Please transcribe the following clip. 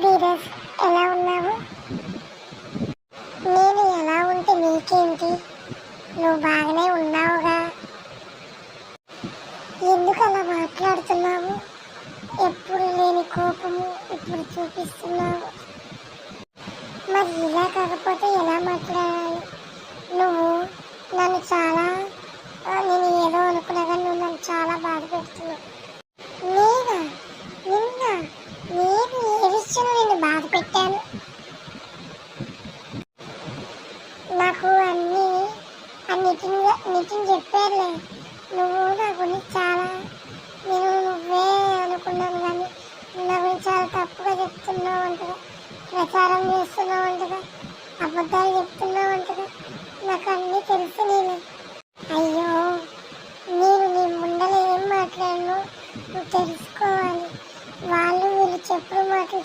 ధీరజ్, ఎలా ఉన్నావు? నేను ఎలా ఉంటే నీకేంటి? నువ్వు బాగానే ఉన్నావుగా. ఎందుకు అలా మాట్లాడుతున్నావు? ఎప్పుడు లేని కోపము ఇప్పుడు చూపిస్తున్నావు. మరి ఇలా కాకపోతే ఎలా మాట్లాడాలి? నువ్వు నన్ను చాలా నేను ఏదో అనుకున్నా కానీ నువ్వు నన్ను చాలా బాధ పెడుతున్నావు. నేనా? నిన్న నేను ఏ విషయంలో నిన్ను బాధ పెట్టాను? నాకు నితిన్ చెప్పారులే. నువ్వు నా గురించి చాలా నువ్వే అనుకున్నాను కానీ నా గురించి చాలా తప్పుగా చెప్తున్నావు అంటగా, ప్రచారం చేస్తున్నావు అంటగా, అబద్ధాలు చెప్తున్నావు అంటగా. నాకు అన్నీ తెలుసు. అయ్యో, నేను నీ ముందర ఏం మాట్లాడను నువ్వు తెలుసుకోవాలి. వాళ్ళు వీళ్ళు చెప్పుడు మాటలు